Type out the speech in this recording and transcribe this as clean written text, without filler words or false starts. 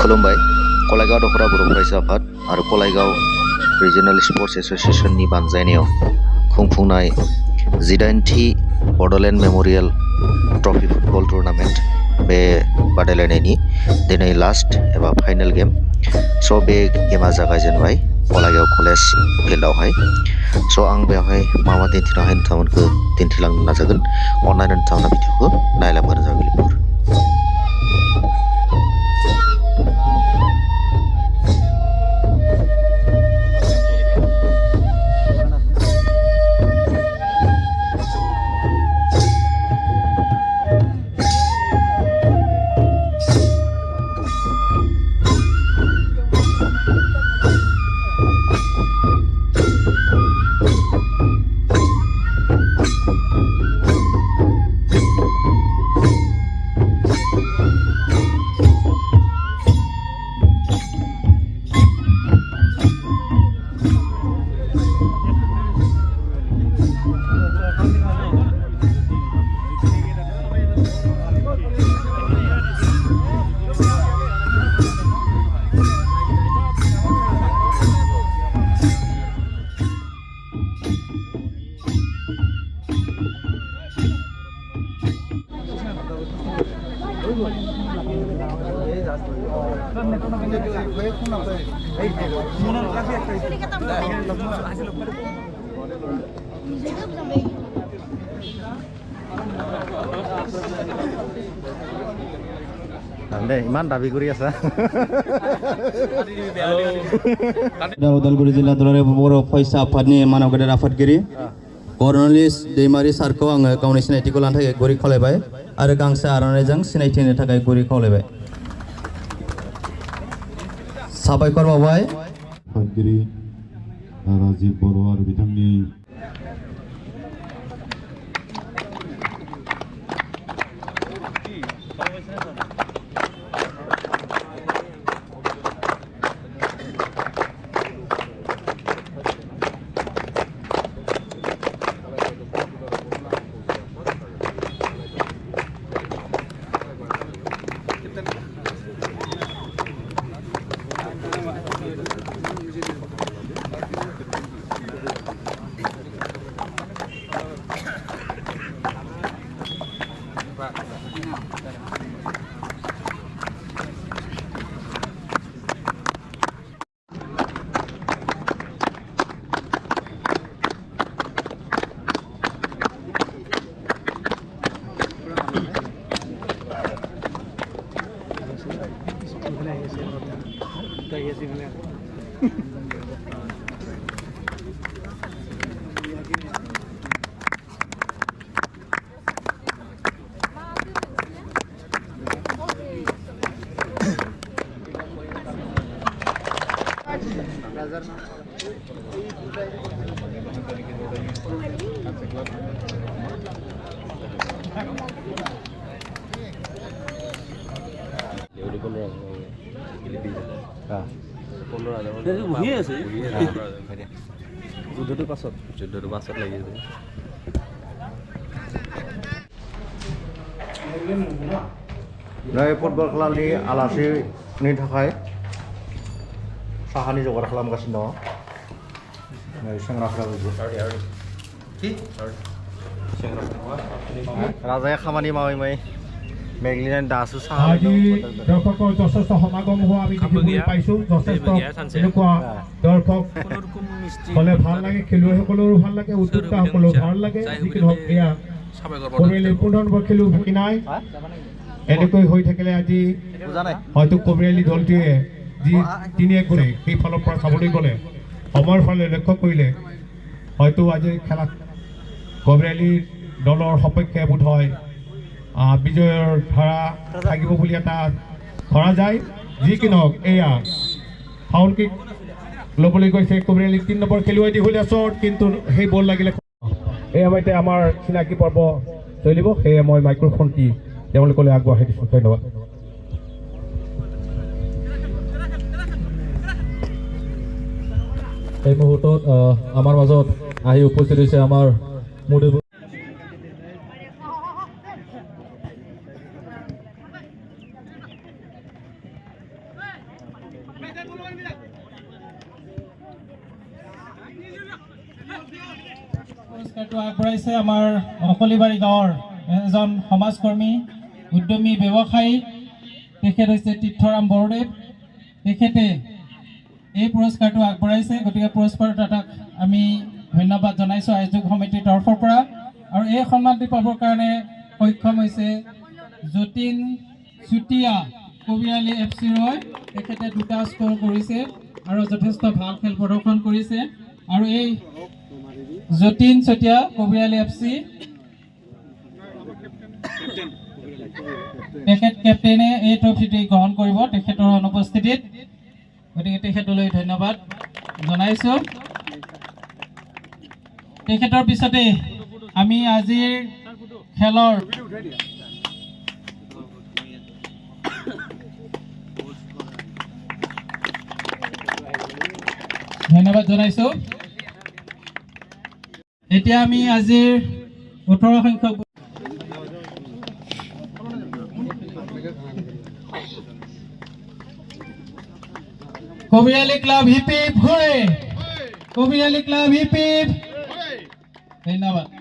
खुलुमबाय कलाइगाव दखरा बर' फरायसा आफाद आरो कलाइगाव रिजनल स्पर्ट्स एसोसिएशननि बानजायनायाव खुंफुंनाय 18थि Bodoland memorial trophy football tournament बे बादायलायनायनि दिनै लास्ट एबा फाइनेल गेम स' बे गेमा जागायजेनबाय कलाइगाव कलेज फिल्डआवहाय स' आं बेवहाय मा दिन्थिनो नोंथांमोनखौ दिन्थिलांनो नाजागोन अननानै नोंथांमोना भिडिअखौ नायलांबानो जाबाय लोगोफोर ইমান দাবী কৰি আছা उदालगुरि जिल्ला दुलाराय बर' फरायसा आफादनि मानव गेदेर आफादगिरि कर्नलिस दैमारि सारखौ आङो गावनि सिनायथिखौ लानो थाखाय गुरै खावलायबाय आरो गांसे आर'नाइजों सिनायथि होनो थाखाय गुरै खावलायबाय साबायखर बावबाय आफादगिरि राजिब बर' आरो बिथांनि फुटबल खेलानि आलासिनि थाखाय साहानि जगार खालामगासिनो दङ सेंग्राफोरा राजाया खामानि मावै मावै मेघलिनानै दासो साहा দৰ্শকৰ যথেষ্ট সমাগম হোৱা আমি দেখিবলৈ পাইছোঁ যথেষ্ট এনেকুৱা দৰ্শক হ'লে ভাল লাগে খেলুৱৈসকলৰো ভাল লাগে উদ্যোক্তাসকলৰো ভাল লাগে যিকি হওক এয়া কবিৰালী 15 নম্বৰ খেলুৱৈ বাকী নাই এনেকৈ হৈ থাকিলে আজি হয়তো কবিৰালী দলটোৱে যি 3-1 গ'লে সেই ফালৰ পৰা চাবলৈ গ'লে সময়ৰ ফালে লক্ষ্য কৰিলে হয়তো আজি খেলা কবিৰালী দলৰ সপক্ষে বোধ হয় বিজয়ৰ ধাৰা থাকিব বুলি এটা ধৰা যায় যি কি নহওক এয়া ফাউল কিক ল'বলৈ গৈছে কবিৰালী 3 নম্বৰ খেলুৱৈ দীঘলীয়া শ্বট কিন্তু সেই বল লাগিলে এই সময়তে আমাৰ চিনাকি পৰ্ব চলিব সেয়ে মই মাইক্ৰফোনটি তেওঁলোকলৈ আগবঢ়াই দিছোঁ ধন্যবাদ এই মুহূৰ্তত আমাৰ মাজত আহি উপস্থিত হৈছে আমাৰ মুৰব্বী পুৰস্কাৰটো আগবঢ়াইছে আমাৰ অকলিবাৰী গাঁৱৰ এজন সমাজকৰ্মী উদ্যমী ব্যৱসায়ী তেখেত হৈছে তীৰ্থৰাম বৰদেৱ তেখেতে এই পুৰস্কাৰটো আগবঢ়াইছে গতিকে পুৰস্কাৰদাতাক আমি ধন্যবাদ জনাইছোঁ আয়োজক সমিতিৰ তৰফৰ পৰা আৰু এই সন্মানটি পাবৰ কাৰণে সক্ষম হৈছে যতীন চুতীয়া কবিৰালী FC ৰয় তেখেতে 2টা স্ক'ৰ কৰিছে আৰু যথেষ্ট ভাল খেল প্ৰদৰ্শন কৰিছে আৰু এই যতীন চুতীয়া কবিৰালী FC তেখেত কেপ্টেইনে এই ট্ৰফিটি গ্ৰহণ কৰিব তেখেতৰ অনুপস্থিতিত গতিকে তেখেতলৈ ধন্যবাদ জনাইছোঁ তেখেতৰ পিছতে আমি আজিৰ খেলৰ ধন্যবাদ জনাইছোঁ এতিয়া আমি আজিৰ 18 সংখ্যক Kabirali club hip hip hooray Kabirali club hip hip ধন্যবাদ